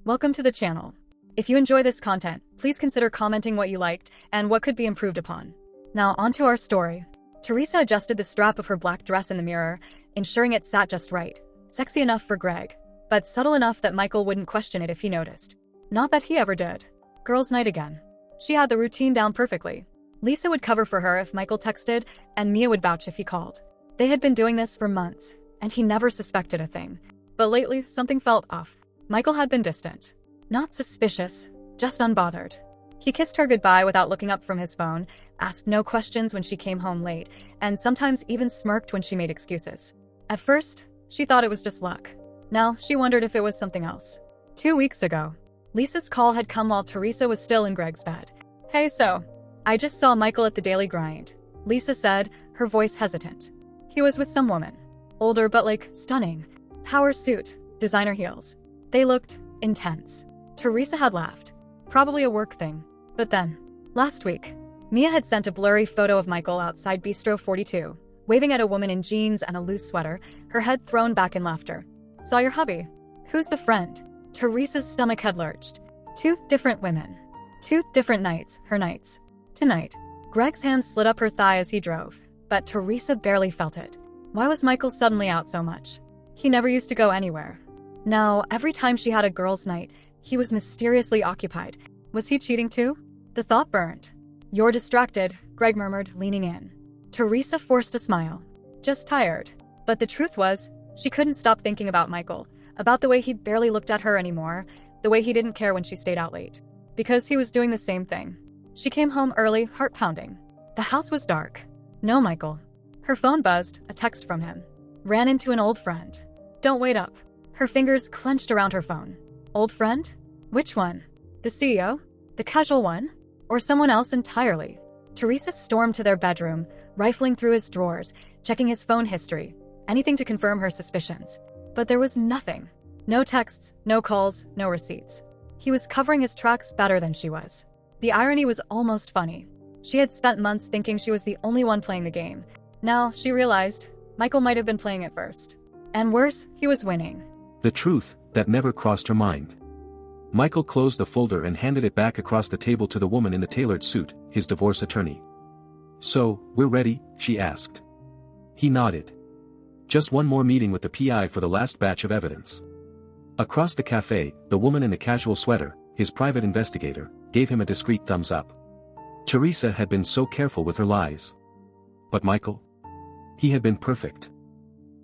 Welcome to the channel. If you enjoy this content, please consider commenting what you liked and what could be improved upon. Now onto our story. Teresa adjusted the strap of her black dress in the mirror, ensuring it sat just right. Sexy enough for Greg, but subtle enough that Michael wouldn't question it if he noticed. Not that he ever did. Girls' night again. She had the routine down perfectly. Lisa would cover for her if Michael texted, and Mia would vouch if he called. They had been doing this for months, and he never suspected a thing. But lately, something felt off. Michael had been distant. Not suspicious, just unbothered. He kissed her goodbye without looking up from his phone, asked no questions when she came home late, and sometimes even smirked when she made excuses. At first, she thought it was just luck. Now, she wondered if it was something else. 2 weeks ago, Lisa's call had come while Teresa was still in Greg's bed. "Hey, so, I just saw Michael at the Daily Grind," Lisa said, her voice hesitant. "He was with some woman. Older but stunning. Power suit, designer heels. They looked intense." Teresa had laughed. Probably a work thing. But then, last week, Mia had sent a blurry photo of Michael outside Bistro 42, waving at a woman in jeans and a loose sweater, her head thrown back in laughter. "Saw your hubby." "Who's the friend?" Teresa's stomach had lurched. 2 different women. 2 different nights, her nights. Tonight. Greg's hand slid up her thigh as he drove, but Teresa barely felt it. Why was Michael suddenly out so much? He never used to go anywhere. Now, every time she had a girls' night, he was mysteriously occupied. Was he cheating too? The thought burned. "You're distracted," Greg murmured, leaning in. Teresa forced a smile. "Just tired." But the truth was, she couldn't stop thinking about Michael, about the way he barely looked at her anymore, the way he didn't care when she stayed out late. Because he was doing the same thing. She came home early, heart pounding. The house was dark. No Michael. Her phone buzzed, a text from him. Ran into an old friend. "Don't wait up." Her fingers clenched around her phone. Old friend? Which one? The CEO? The casual one? Or someone else entirely? Teresa stormed to their bedroom, rifling through his drawers, checking his phone history, anything to confirm her suspicions. But there was nothing. No texts, no calls, no receipts. He was covering his tracks better than she was. The irony was almost funny. She had spent months thinking she was the only one playing the game. Now, she realized, Michael might have been playing it first. And worse, he was winning. The truth that never crossed her mind. Michael closed the folder and handed it back across the table to the woman in the tailored suit, his divorce attorney. "So, we're ready?" she asked. He nodded. "Just one more meeting with the PI for the last batch of evidence." Across the cafe, the woman in the casual sweater, his private investigator, gave him a discreet thumbs up. Teresa had been so careful with her lies. But Michael? He had been perfect.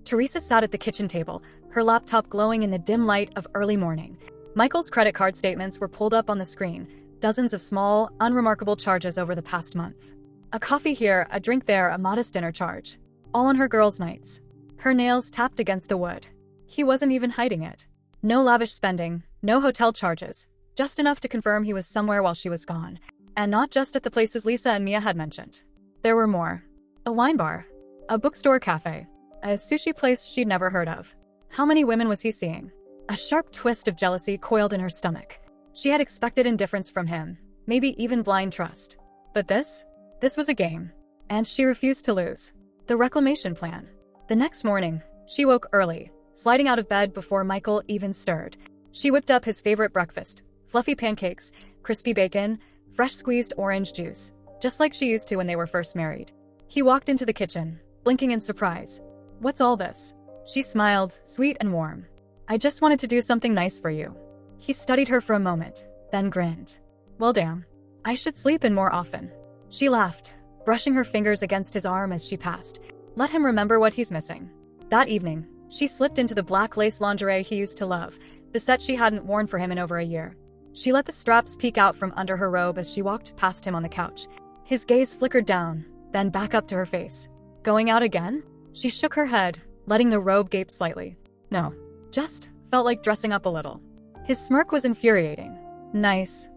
Teresa sat at the kitchen table, her laptop glowing in the dim light of early morning. Michael's credit card statements were pulled up on the screen, dozens of small, unremarkable charges over the past month. A coffee here, a drink there, a modest dinner charge. All on her girls' nights. Her nails tapped against the wood. He wasn't even hiding it. No lavish spending, no hotel charges, just enough to confirm he was somewhere while she was gone. And not just at the places Lisa and Mia had mentioned. There were more. A wine bar. A bookstore cafe. A sushi place she'd never heard of. How many women was he seeing? A sharp twist of jealousy coiled in her stomach. She had expected indifference from him, maybe even blind trust. But this was a game. And she refused to lose. The reclamation plan. The next morning, she woke early, sliding out of bed before Michael even stirred. She whipped up his favorite breakfast, fluffy pancakes, crispy bacon, fresh squeezed orange juice, just like she used to when they were first married. He walked into the kitchen, blinking in surprise. "What's all this?" She smiled, sweet and warm. "I just wanted to do something nice for you." He studied her for a moment, then grinned. "Well, damn. I should sleep in more often." She laughed, brushing her fingers against his arm as she passed. Let him remember what he's missing. That evening, she slipped into the black lace lingerie he used to love, the set she hadn't worn for him in over a year. She let the straps peek out from under her robe as she walked past him on the couch. His gaze flickered down, then back up to her face. "Going out again?" She shook her head, letting the robe gape slightly. "No. Just felt like dressing up a little." His smirk was infuriating. Nice.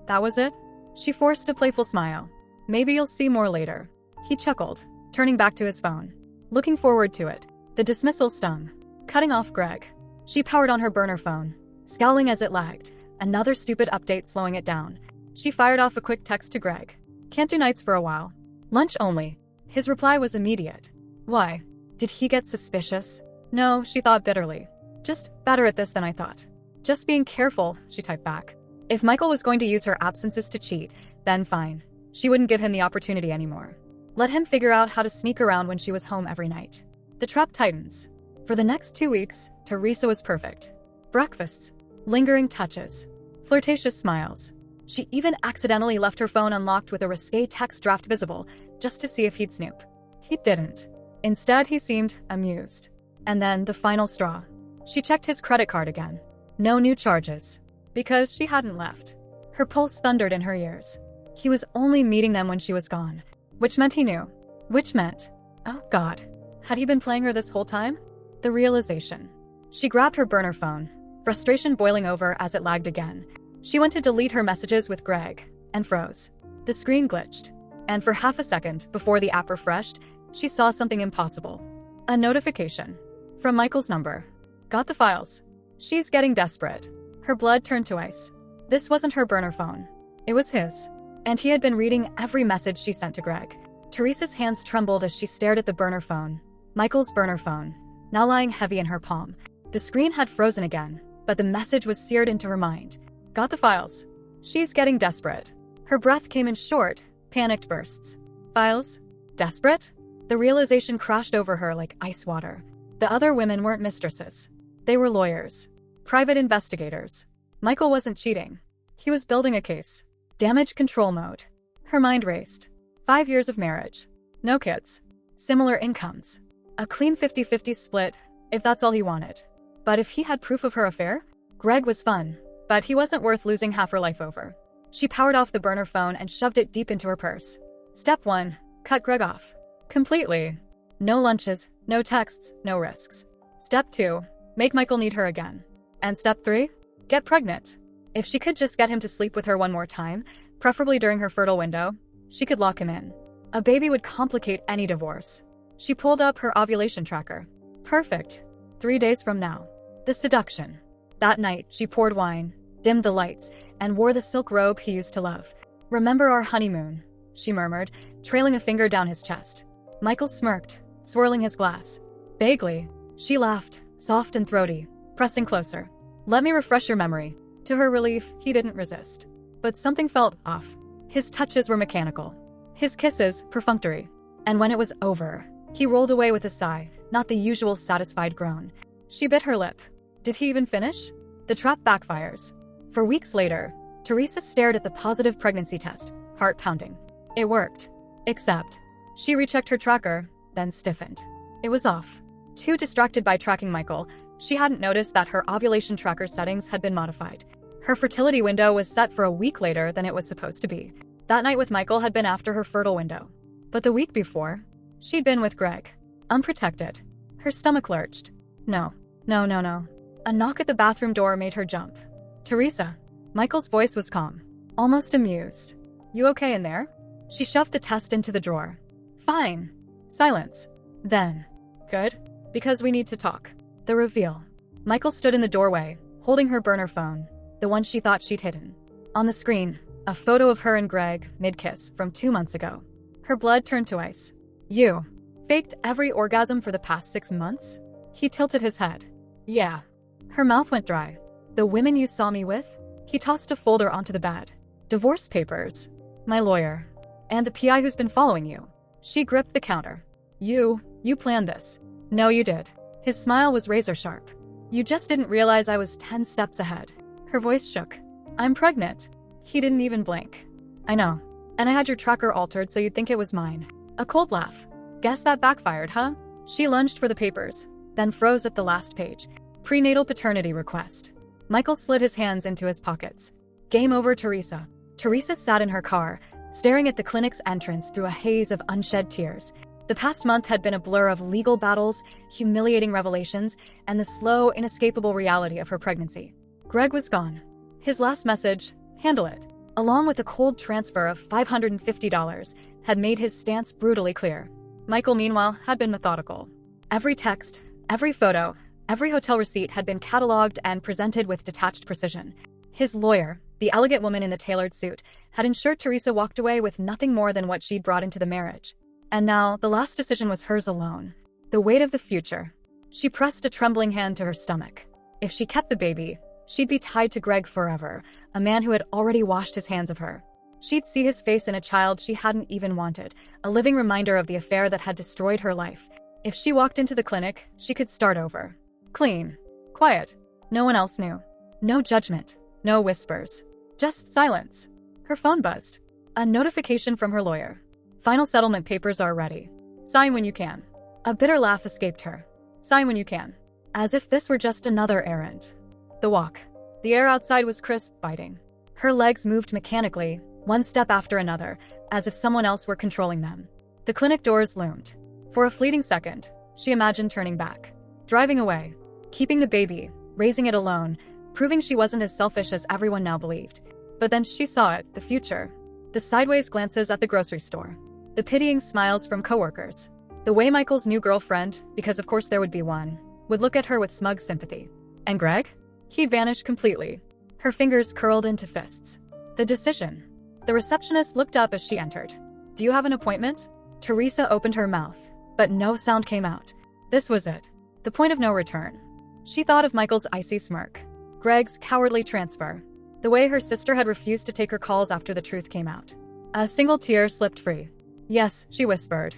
That was it?" She forced a playful smile. "Maybe you'll see more later." He chuckled, turning back to his phone. Looking forward to it. The dismissal stung. Cutting off Greg. She powered on her burner phone, scowling as it lagged, another stupid update slowing it down. She fired off a quick text to Greg. "Can't do nights for a while. Lunch only." His reply was immediate. Why? Did he get suspicious? No, she thought bitterly. Just better at this than I thought. Just being careful, she typed back. If Michael was going to use her absences to cheat, then fine. She wouldn't give him the opportunity anymore. Let him figure out how to sneak around when she was home every night. The trap tightens. For the next 2 weeks, Teresa was perfect. Breakfasts, lingering touches, flirtatious smiles. She even accidentally left her phone unlocked with a risque text draft visible, just to see if he'd snoop. He didn't. Instead, he seemed amused. And then, the final straw. She checked his credit card again. No new charges. Because she hadn't left. Her pulse thundered in her ears. He was only meeting them when she was gone. Which meant he knew. Which meant, oh God, had he been playing her this whole time? The realization. She grabbed her burner phone, frustration boiling over as it lagged again. She went to delete her messages with Greg, and froze. The screen glitched, and for half a second before the app refreshed, she saw something impossible. A notification. From Michael's number. Got the files. She's getting desperate. Her blood turned to ice. This wasn't her burner phone. It was his. And he had been reading every message she sent to Greg. Teresa's hands trembled as she stared at the burner phone. Michael's burner phone, now lying heavy in her palm. The screen had frozen again, but the message was seared into her mind. Got the files. She's getting desperate. Her breath came in short, panicked bursts. Files? Desperate? The realization crashed over her like ice water. The other women weren't mistresses. They were lawyers. Private investigators. Michael wasn't cheating. He was building a case. Damage control mode. Her mind raced. 5 years of marriage. No kids. Similar incomes. A clean 50-50 split, if that's all he wanted. But if he had proof of her affair? Greg was fun, but he wasn't worth losing half her life over. She powered off the burner phone and shoved it deep into her purse. Step 1. Cut Greg off. Completely. No lunches, no texts, no risks. Step 2. Make Michael need her again. And step 3? Get pregnant. If she could just get him to sleep with her one more time, preferably during her fertile window, she could lock him in. A baby would complicate any divorce. She pulled up her ovulation tracker. Perfect. 3 days from now. The seduction. That night, she poured wine, dimmed the lights, and wore the silk robe he used to love. Remember our honeymoon, she murmured, trailing a finger down his chest. Michael smirked, swirling his glass. Vaguely, she laughed, soft and throaty, pressing closer. Let me refresh your memory. To her relief, he didn't resist. But something felt off. His touches were mechanical. His kisses, perfunctory. And when it was over, he rolled away with a sigh, not the usual satisfied groan. She bit her lip. Did he even finish? The trap backfires. For weeks later, Teresa stared at the positive pregnancy test, heart pounding. It worked. Except, she rechecked her tracker, then stiffened. It was off. Too distracted by tracking Michael, she hadn't noticed that her ovulation tracker settings had been modified. Her fertility window was set for a week later than it was supposed to be. That night with Michael had been after her fertile window. But the week before, she'd been with Greg. Unprotected. Her stomach lurched. No. A knock at the bathroom door made her jump. Teresa. Michael's voice was calm, almost amused. You okay in there? She shoved the test into the drawer. Fine. Silence. Then. Good. Because we need to talk. The reveal. Michael stood in the doorway, holding her burner phone, the one she thought she'd hidden. On the screen, a photo of her and Greg, mid-kiss, from 2 months ago. Her blood turned to ice. You faked every orgasm for the past 6 months? He tilted his head. Yeah. Her mouth went dry. The women you saw me with? He tossed a folder onto the bed. Divorce papers. My lawyer. And the PI who's been following you. She gripped the counter. You planned this. No, you did. His smile was razor sharp. You just didn't realize I was 10 steps ahead. Her voice shook. I'm pregnant. He didn't even blink. I know. And I had your tracker altered so you'd think it was mine. A cold laugh. Guess that backfired, huh? She lunged for the papers, then froze at the last page. Prenatal paternity request. Michael slid his hands into his pockets. Game over, Teresa. Teresa sat in her car, staring at the clinic's entrance through a haze of unshed tears. The past month had been a blur of legal battles, humiliating revelations, and the slow, inescapable reality of her pregnancy. Greg was gone. His last message, handle it, along with a cold transfer of $550, had made his stance brutally clear. Michael, meanwhile, had been methodical. Every text, every photo, every hotel receipt had been cataloged and presented with detached precision. His lawyer, the elegant woman in the tailored suit, had ensured Teresa walked away with nothing more than what she'd brought into the marriage. And now, the last decision was hers alone. The weight of the future. She pressed a trembling hand to her stomach. If she kept the baby, She'd be tied to Greg forever, a man who had already washed his hands of her. She'd see his face in a child she hadn't even wanted, a living reminder of the affair that had destroyed her life. If she walked into the clinic, she could start over. Clean. Quiet. No one else knew. No judgment. No whispers. Just silence. Her phone buzzed. A notification from her lawyer. Final settlement papers are ready. Sign when you can. A bitter laugh escaped her. Sign when you can. As if this were just another errand. The walk. The air outside was crisp, biting. Her legs moved mechanically, one step after another, as if someone else were controlling them. The clinic doors loomed. For a fleeting second, she imagined turning back. Driving away. Keeping the baby, raising it alone, proving she wasn't as selfish as everyone now believed. But then she saw it, the future. The sideways glances at the grocery store. The pitying smiles from coworkers. The way Michael's new girlfriend, because of course there would be one, would look at her with smug sympathy. And Greg? He'd vanished completely. Her fingers curled into fists. The decision. The receptionist looked up as she entered. Do you have an appointment? Teresa opened her mouth, but no sound came out. This was it. The point of no return. She thought of Michael's icy smirk. Greg's cowardly transfer. The way her sister had refused to take her calls after the truth came out. A single tear slipped free. Yes, she whispered.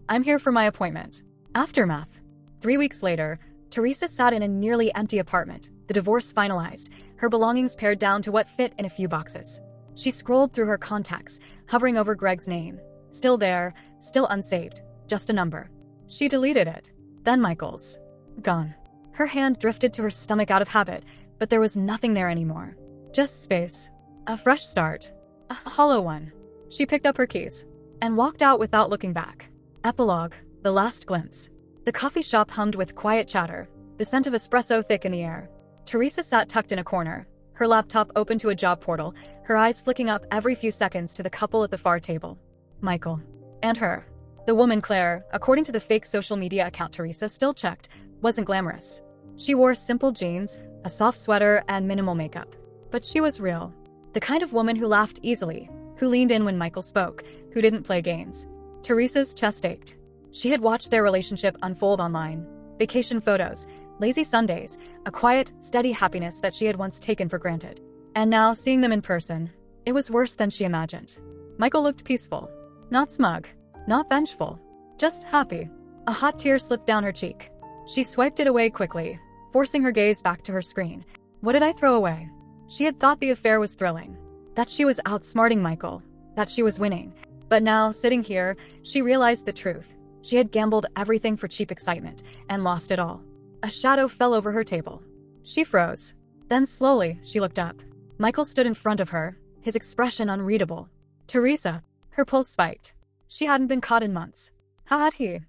I'm here for my appointment. Aftermath. 3 weeks later, Teresa sat in a nearly empty apartment, the divorce finalized, her belongings pared down to what fit in a few boxes. She scrolled through her contacts, hovering over Greg's name. Still there, still unsaved, just a number. She deleted it. Then Michael's. Gone. Her hand drifted to her stomach out of habit, but there was nothing there anymore. Just space. A fresh start. A hollow one. She picked up her keys and walked out without looking back. Epilogue. The last glimpse. The coffee shop hummed with quiet chatter, the scent of espresso thick in the air. Teresa sat tucked in a corner, her laptop open to a job portal, her eyes flicking up every few seconds to the couple at the far table. Michael. And her. The woman Claire, according to the fake social media account Teresa still checked, wasn't glamorous. She wore simple jeans, a soft sweater, and minimal makeup. But she was real. The kind of woman who laughed easily, who leaned in when Michael spoke, who didn't play games. Teresa's chest ached. She had watched their relationship unfold online. Vacation photos, lazy Sundays, a quiet, steady happiness that she had once taken for granted. And now, seeing them in person, it was worse than she imagined. Michael looked peaceful. Not smug. Not vengeful. Just happy. A hot tear slipped down her cheek. She swiped it away quickly, forcing her gaze back to her screen. What did I throw away? She had thought the affair was thrilling. That she was outsmarting Michael. That she was winning. But now, sitting here, she realized the truth. She had gambled everything for cheap excitement, and lost it all. A shadow fell over her table. She froze. Then slowly, she looked up. Michael stood in front of her, his expression unreadable. Teresa. Her pulse spiked. She hadn't been caught in months. How had he?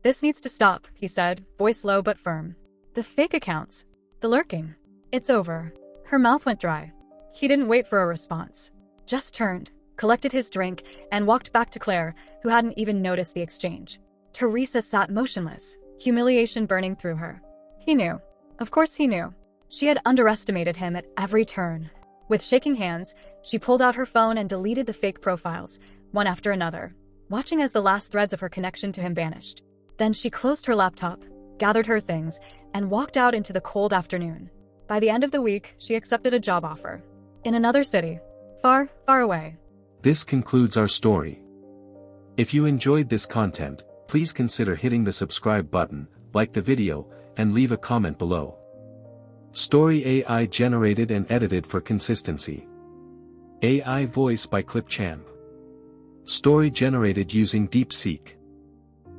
This needs to stop, he said, voice low but firm. The fake accounts. The lurking. It's over. Her mouth went dry. He didn't wait for a response. Just turned, collected his drink, and walked back to Claire, who hadn't even noticed the exchange. Teresa sat motionless, humiliation burning through her. He knew. Of course he knew. She had underestimated him at every turn. With shaking hands, she pulled out her phone and deleted the fake profiles, one after another, watching as the last threads of her connection to him vanished. Then she closed her laptop, gathered her things, and walked out into the cold afternoon. By the end of the week, she accepted a job offer. In another city. Far, far away. This concludes our story. If you enjoyed this content, please consider hitting the subscribe button, like the video, and leave a comment below. Story AI generated and edited for consistency. AI voice by ClipChamp. Story generated using DeepSeek.